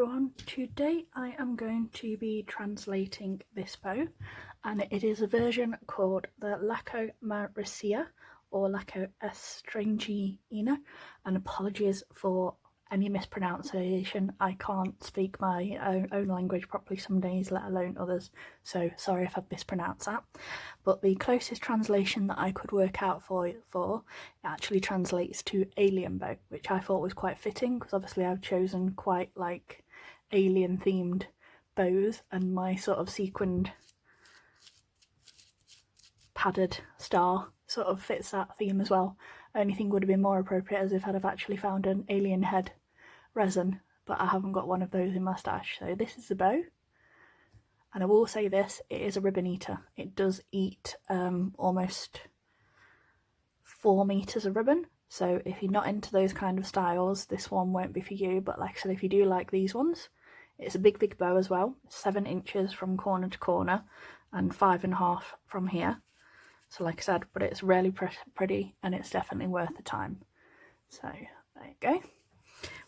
everyone, today I am going to be translating this bow, and it is a version called the Laco Maricia or Laco Estrangeina, and apologies for any mispronunciation. I can't speak my own language properly some days, let alone others, so sorry if I've mispronounced that. But the closest translation that I could work out for it actually translates to alien bow, which I thought was quite fitting because obviously I've chosen quite like alien themed bows, and my sort of sequined padded star sort of fits that theme as well. Only thing would have been more appropriate as if I'd have actually found an alien head resin, but I haven't got one of those in my stash. So this is the bow, and I will say this, it is a ribbon eater. It does eat almost 4 meters of ribbon, so if you're not into those kind of styles, this one won't be for you. But like I said, if you do like these ones, it's a big bow as well, 7 inches from corner to corner and 5.5 from here. So like I said, but it's really pretty and it's definitely worth the time. So there you go.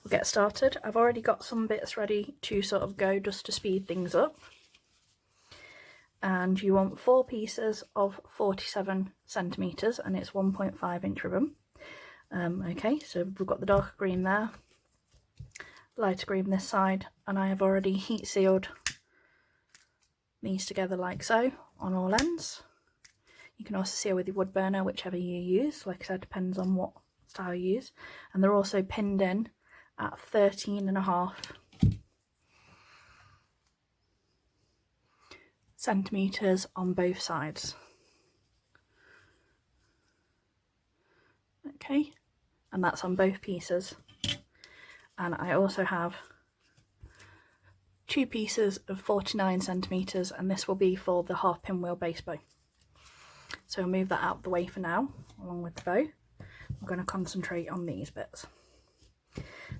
We'll get started. I've already got some bits ready to sort of go just to speed things up. And you want 4 pieces of 47 centimeters, and it's 1.5 inch ribbon. Okay, so we've got the darker green there, lighter green this side, and I have already heat sealed these together like so on all ends. You can also seal with your wood burner, whichever you use. Like I said, depends on what style you use. And they're also pinned in at 13.5 centimeters on both sides. Okay, and that's on both pieces. And I also have 2 pieces of 49 centimeters, and this will be for the half pinwheel base bow. So I'll move that out of the way for now, along with the bow. I'm going to concentrate on these bits.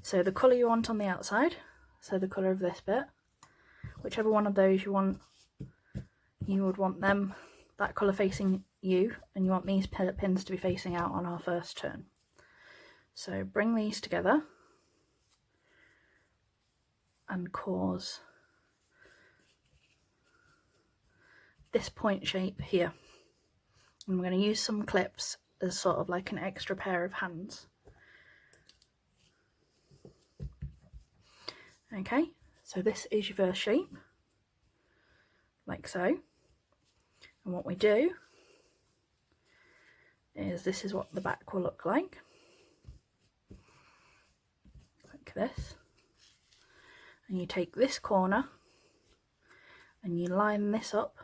So the colour you want on the outside, so the colour of this bit, whichever one of those you want, you would want them, that colour facing you, and you want these pins to be facing out on our first turn. So bring these together and cause this point shape here. And we're going to use some clips as sort of like an extra pair of hands. Okay, so this is your first shape, like so. And what we do is, this is what the back will look like this. And you take this corner and you line this up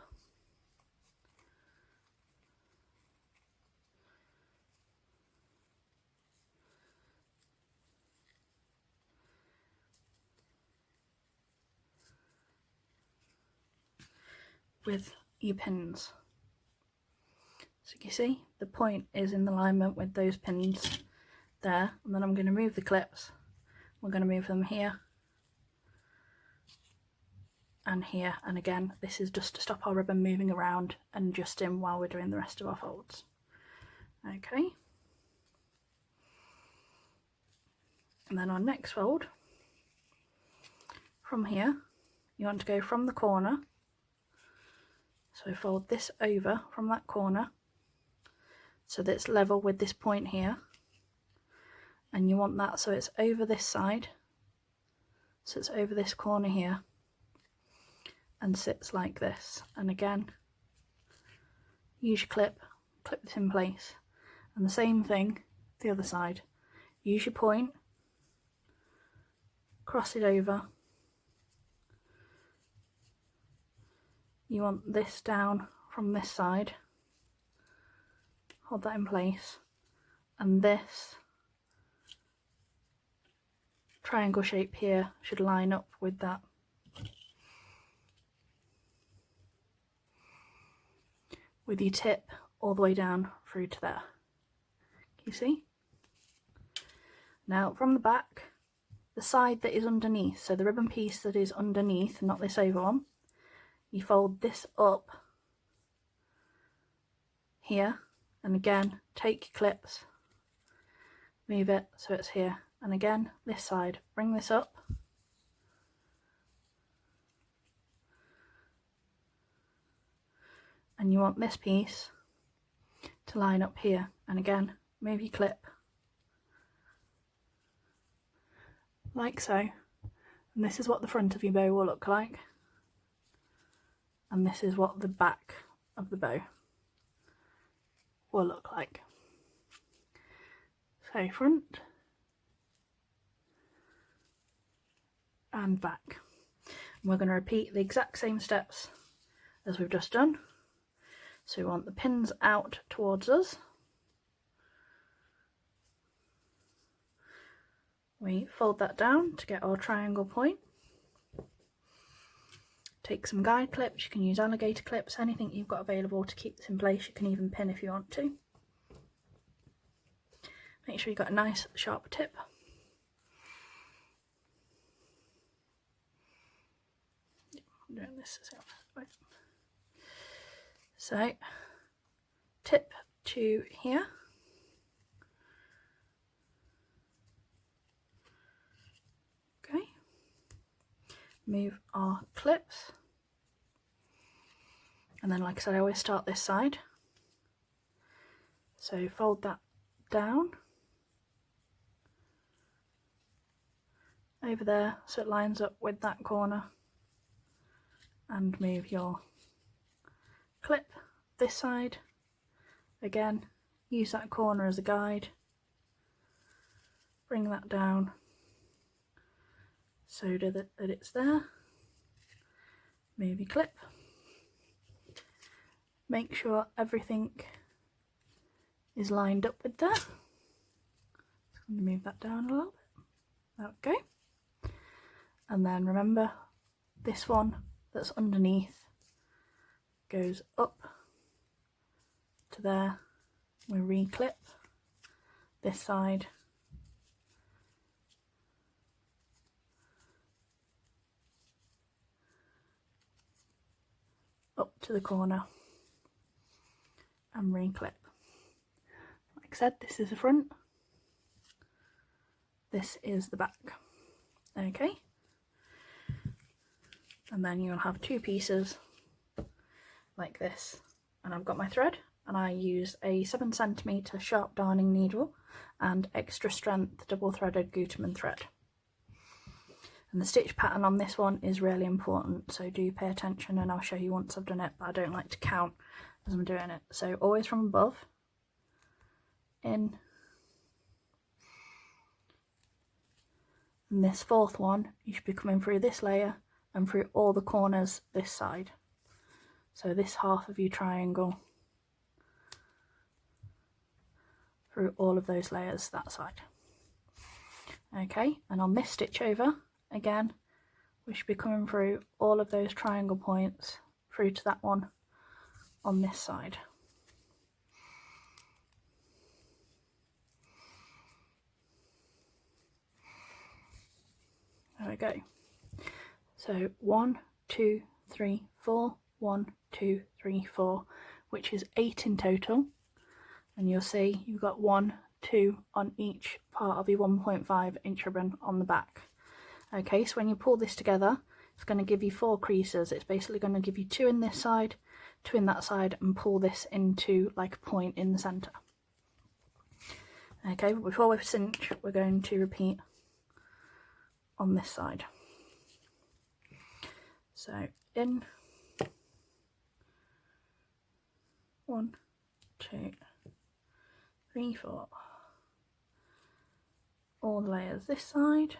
with your pins. So you see the point is in alignment with those pins there, and then I'm going to move the clips. We're going to move them here and here, and again this is just to stop our ribbon moving around and adjusting while we're doing the rest of our folds. Okay, and then our next fold, from here you want to go from the corner, so fold this over from that corner so that it's level with this point here, and you want that so it's over this side, so it's over this corner here and sits like this. And again, use your clip this in place, and the same thing the other side. Use your point, cross it over. You want this down from this side, hold that in place, and this triangle shape here should line up with that. With your tip all the way down through to there. Can you see? Now from the back, the side that is underneath, so the ribbon piece that is underneath, not this over one, you fold this up here, and again take your clips, move it so it's here, and again this side, bring this up and you want this piece to line up here, and again move your clip like so, and this is what the front of your bow will look like, and this is what the back of the bow will look like. So front and back. And we're going to repeat the exact same steps as we've just done. So we want the pins out towards us. We fold that down to get our triangle point. Take some guide clips, you can use alligator clips, anything you've got available to keep this in place. You can even pin if you want to. Make sure you've got a nice sharp tip. I'm doing this way. So, tip to here. Okay. Move our clips. And then, like I said, I always start this side. So fold that down over there so it lines up with that corner, and move your clip this side. Again, use that corner as a guide. Bring that down so that it's there. Move your clip. Make sure everything is lined up with that. I'm going to move that down a little bit. Okay. And then remember, this one that's underneath goes up to there. We re-clip this side. Up to the corner and re-clip. Like I said, this is the front, this is the back. Okay, and then you'll have two pieces like this, and I've got my thread, and I use a 7cm sharp darning needle and extra strength double threaded Gutermann thread. And the stitch pattern on this one is really important, so do pay attention, and I'll show you once I've done it, but I don't like to count as I'm doing it. So always from above, in, and this fourth one, you should be coming through this layer and through all the corners this side. So this half of your triangle, through all of those layers that side. Okay, and on this stitch over, again, we should be coming through all of those triangle points through to that one on this side. There we go. So 1, 2, 3, 4, 1, 2, 3, 4, which is 8 in total. And you'll see you've got 1, 2 on each part of your 1.5 inch ribbon on the back. Okay, so when you pull this together, it's going to give you 4 creases. It's basically going to give you 2 in this side, 2 in that side, and pull this into like a point in the centre. Okay, but before we cinch, we're going to repeat on this side. So in, 1, 2, 3, 4, all the layers this side,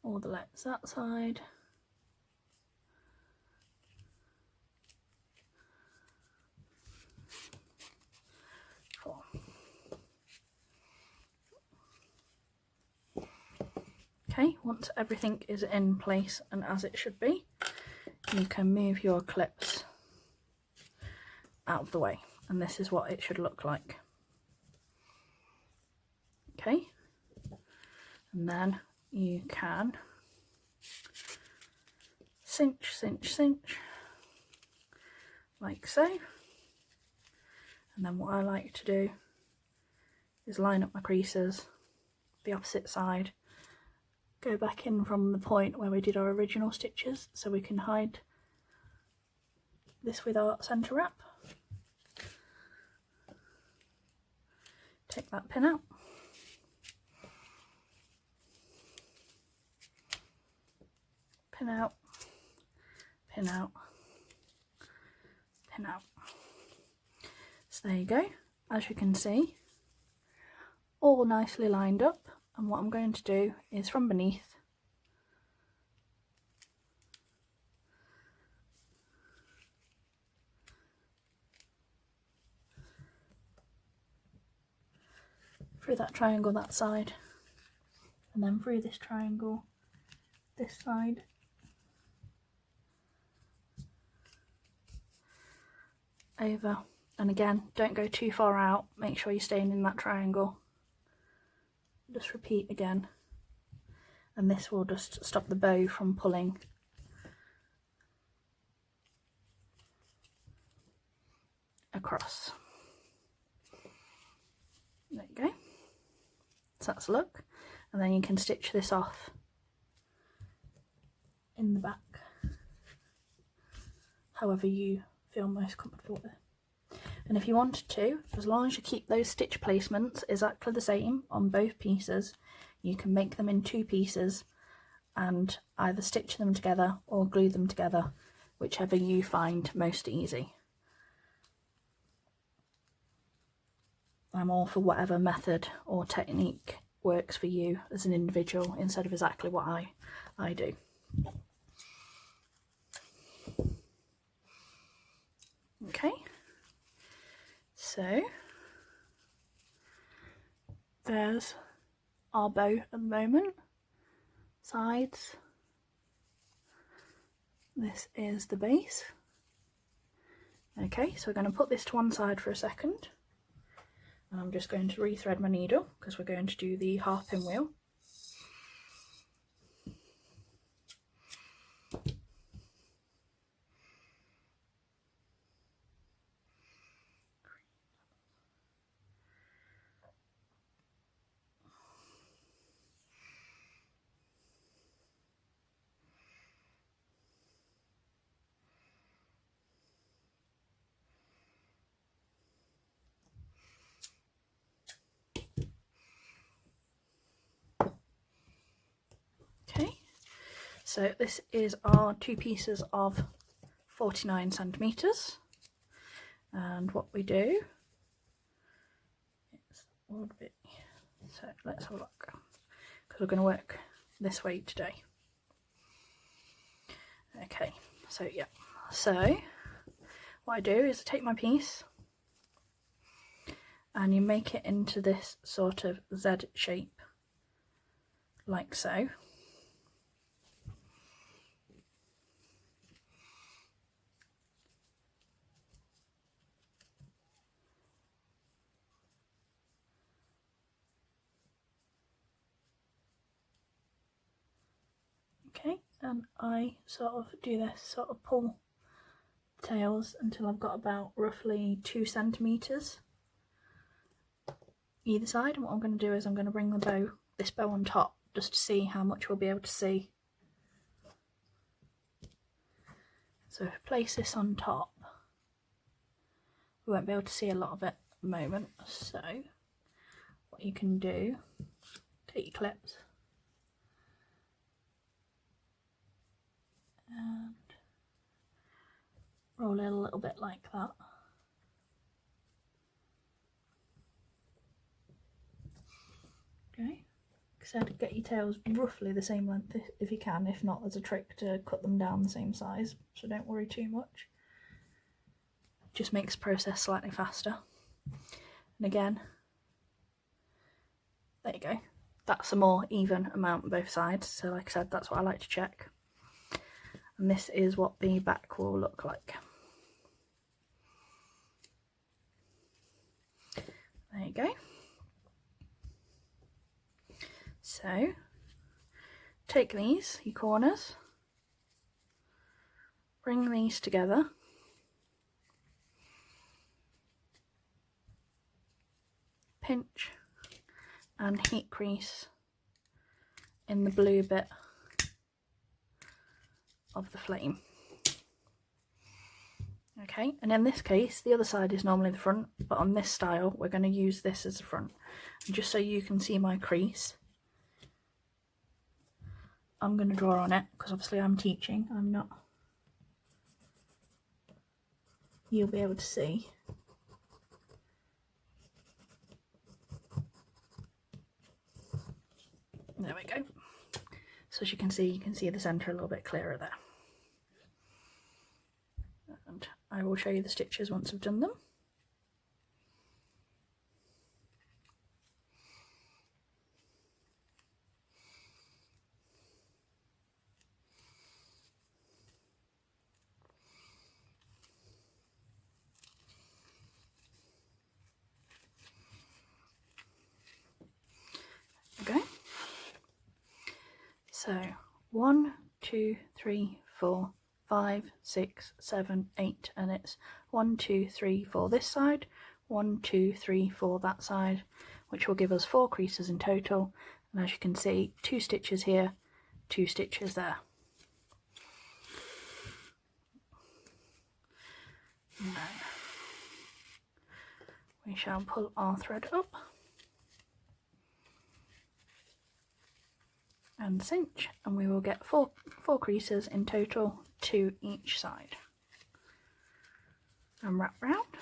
all the layers that side, Okay, once everything is in place and as it should be, you can move your clips out of the way, and this is what it should look like. Okay, and then you can cinch, cinch, cinch, like so. And then what I like to do is line up my creases the opposite side go back in from the point where we did our original stitches, so we can hide this with our centre wrap. Take that pin out. Pin out, pin out, pin out. So there you go. As you can see, all nicely lined up, and what I'm going to do is from beneath through that triangle that side, and then through this triangle this side, over, and again, don't go too far out, make sure you're staying in that triangle. Just repeat again, and this will just stop the bow from pulling across. There you go. So that's a look, and then you can stitch this off in the back however you feel most comfortable with. And if you wanted to, as long as you keep those stitch placements exactly the same on both pieces, you can make them in two pieces and either stitch them together or glue them together, whichever you find most easy. I'm all for whatever method or technique works for you as an individual instead of exactly what I do. Okay, so there's our bow at the moment, sides, this is the base. Okay, so we're going to put this to one side for a second, and I'm just going to rethread my needle because we're going to do the half pinwheel. So this is our two pieces of 49 centimetres, and what we do is a little bit, so let's have a look, because we're going to work this way today. Okay, so yeah, so what I do is I take my piece and you make it into this sort of Z shape, like so. Okay, and I sort of do this, sort of pull the tails until I've got about roughly 2 centimetres either side, and what I'm going to do is I'm going to bring the bow, this bow on top, just to see how much we'll be able to see. So if I place this on top, we won't be able to see a lot of it at the moment, so what you can do, take your clips and roll it a little bit like that. Okay, like I said, get your tails roughly the same length if you can. If not, there's a trick to cut them down the same size, so don't worry too much. It just makes the process slightly faster. And again, there you go. That's a more even amount on both sides, so like I said, that's what I like to check. And this is what the back will look like. There you go. So take these, your corners, bring these together, pinch and heat crease in the blue bit of the flame. Okay, and in this case the other side is normally the front, but on this style we're going to use this as the front. And just so you can see my crease, I'm going to draw on it, because obviously I'm teaching, I'm not, you'll be able to see. There we go. So as you can see the centre a little bit clearer there. And I will show you the stitches once I've done them. Okay. So 1, 2, 3, 4, 5, 6, 7, 8, and it's 1, 2, 3, 4 this side, 1, 2, 3, 4 that side, which will give us 4 creases in total. And as you can see, 2 stitches here, 2 stitches there. And then we shall pull our thread up and cinch, and we will get four creases in total, 2 each side. And wrap round.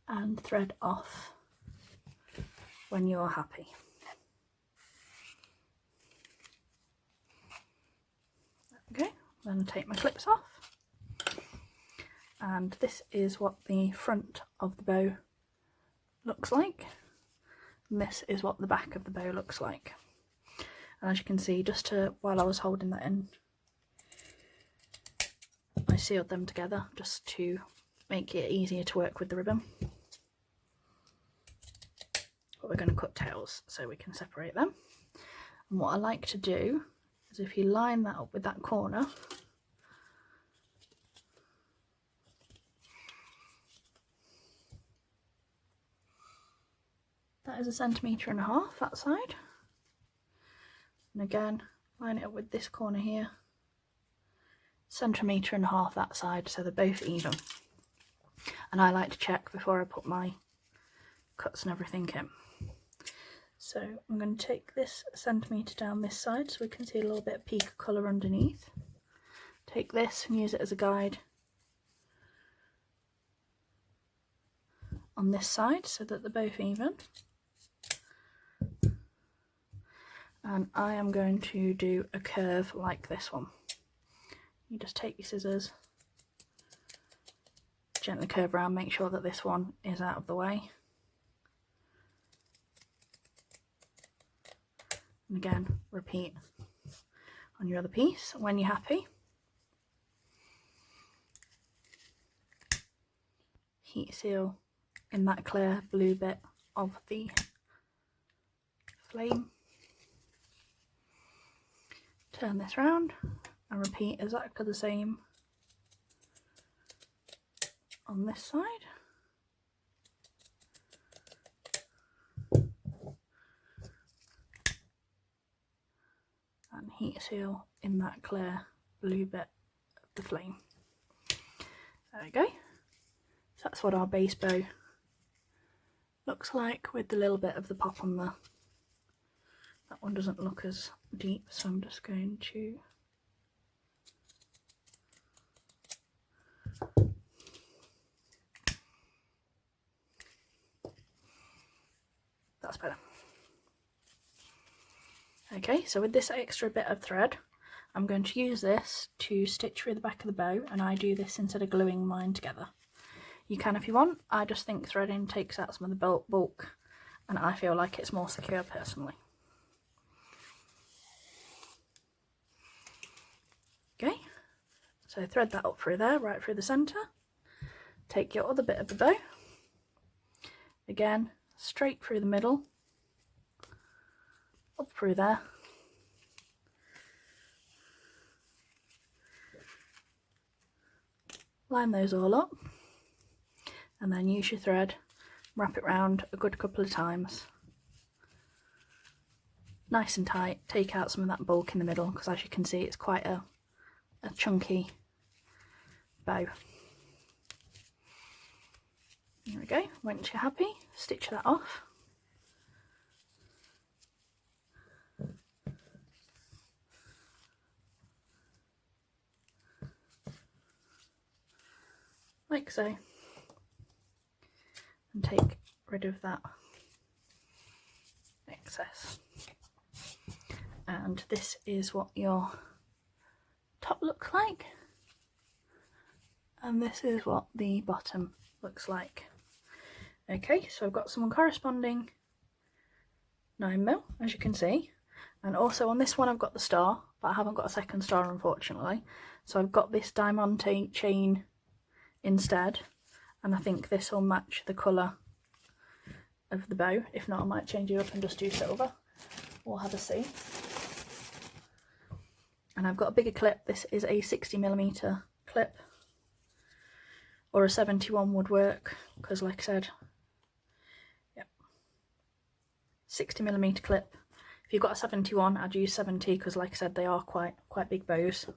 And thread off when you're happy. Okay, then take my clips off. And this is what the front of the bow looks like. And this is what the back of the bow looks like. And as you can see, while I was holding that in, I sealed them together just to make it easier to work with the ribbon. But we're going to cut tails so we can separate them. And what I like to do is, if you line that up with that corner, that is 1.5 centimeters that side, and again line it up with this corner here, 1.5 centimeters that side, so they're both even. And I like to check before I put my cuts and everything in. So I'm going to take this 1 centimetre down this side so we can see a little bit of peak of colour underneath. Take this and use it as a guide on this side so that they're both even. And I am going to do a curve like this one. You just take your scissors, gently curve around, make sure that this one is out of the way. And again, repeat on your other piece. When you're happy, heat seal in that clear blue bit of the flame. Turn this round and repeat exactly the same on this side. And heat seal in that clear blue bit of the flame. There we go. So that's what our base bow looks like, with the little bit of the pop on the... That one doesn't look as deep, so I'm just going to... That's better. Okay, so with this extra bit of thread, I'm going to use this to stitch through the back of the bow, and I do this instead of gluing mine together. You can if you want. I just think threading takes out some of the bulk, and I feel like it's more secure personally. Okay, so thread that up through there, right through the centre. Take your other bit of the bow, again, straight through the middle, up through there. Line those all up, and then use your thread wrap it round a good couple of times, nice and tight, take out some of that bulk in the middle, because as you can see it's quite a chunky bow. There we go. Once you're happy, stitch that off. Like so. And take rid of that excess. And this is what your top looks like. And this is what the bottom looks like. Okay, so I've got some corresponding 9mm, as you can see, and also on this one I've got the star, but I haven't got a second star unfortunately, so I've got this diamante chain instead, and I think this will match the colour of the bow. If not, I might change it up and just do silver. We'll have a see. And I've got a bigger clip. This is a 60mm clip, or a 71 would work, because like I said, 60mm clip. If you've got a 71, I'd use 70, because like I said, they are quite big bows.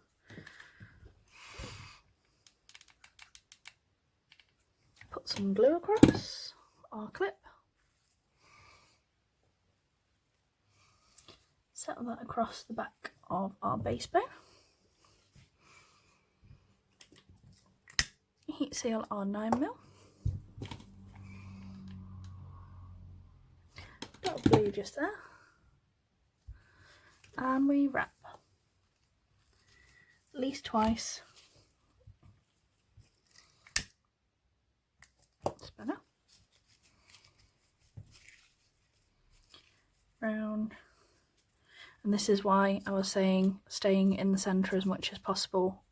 Put some glue across our clip. Set that across the back of our base bow. Heat seal our 9mm. Dot of glue just there. And we wrap. At least twice. Spinner. Round. And this is why I was saying staying in the centre as much as possible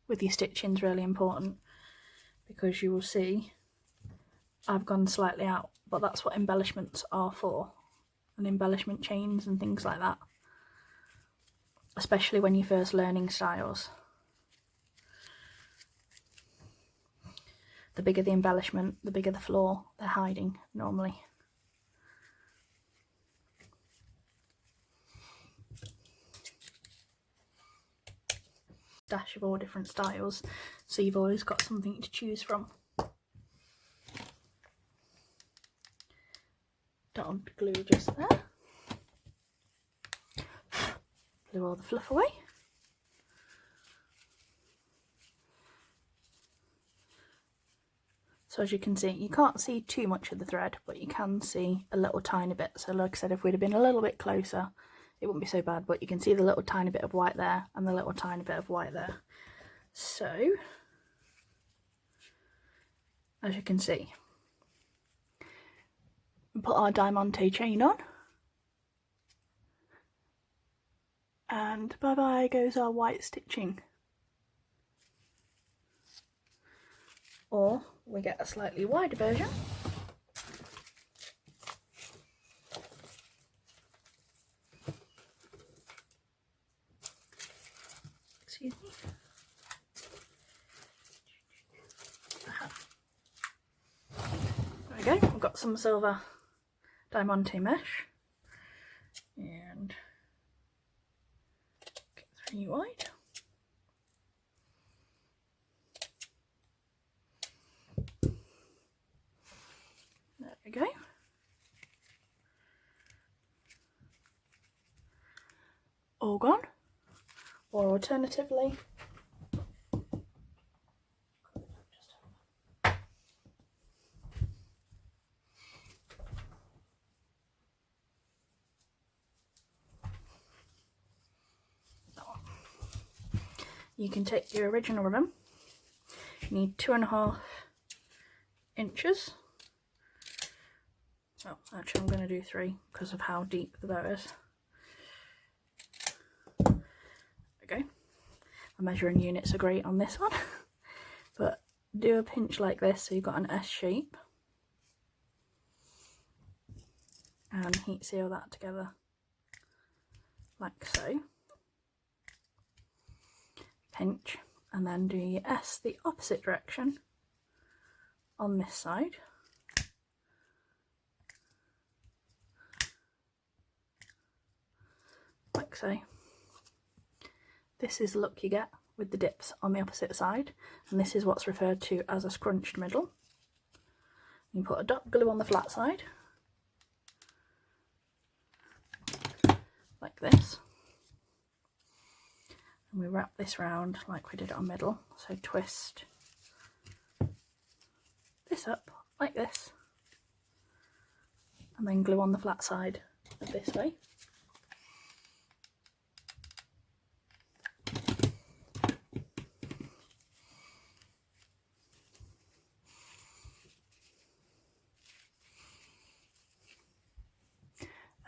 with your stitching is really important, because you will see I've gone slightly out, but that's what embellishments are for, and embellishment chains and things like that, especially when you're first learning styles. The bigger the embellishment, the bigger the flaw they're hiding normally. Dash of all different styles, so you've always got something to choose from. Dot of glue just there. Glue all the fluff away. So as you can see, you can't see too much of the thread, but you can see a little tiny bit. So like I said, if we'd have been a little bit closer, it wouldn't be so bad, but you can see the little tiny bit of white there and the little tiny bit of white there. So, as you can see, we put our diamante chain on, and bye bye goes our white stitching. Or we get a slightly wider version. Excuse me. There we go, we've got some silver diamante mesh, and get 3 wide. There we go. All gone. Or alternatively, you can take your original ribbon. You need 2.5 inches. Oh, actually I'm going to do 3 because of how deep the bow is. Okay, my measuring units are great on this one. But do a pinch like this so you've got an S shape, and heat seal that together like so. Pinch, and then do your S the opposite direction on this side, like so. This is the look you get with the dips on the opposite side, and this is what's referred to as a scrunched middle. You put a dot glue on the flat side, like this, and we wrap this round like we did on middle, so twist this up like this, and then glue on the flat side of this way.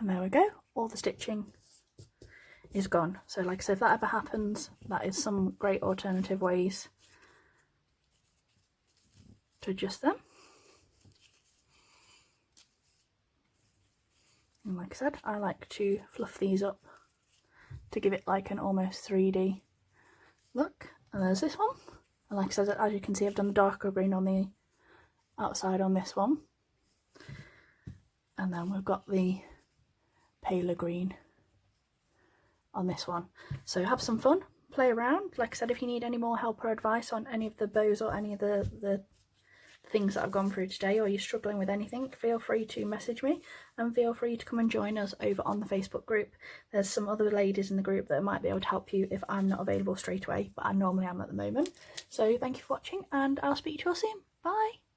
And there we go, all the stitching is gone. So like I said, if that ever happens, that is some great alternative ways to adjust them. And like I said, I like to fluff these up to give it like an almost 3D look. And there's this one. And like I said, as you can see, I've done the darker green on the outside on this one. And then we've got the paler green on this one. So have some fun, play around. Like I said, if you need any more help or advice on any of the bows or any of the things that I've gone through today, or you're struggling with anything, feel free to message me, and feel free to come and join us over on the Facebook group. There's some other ladies in the group that might be able to help you if I'm not available straight away, but I normally am at the moment. So thank you for watching, and I'll speak to you all soon. Bye.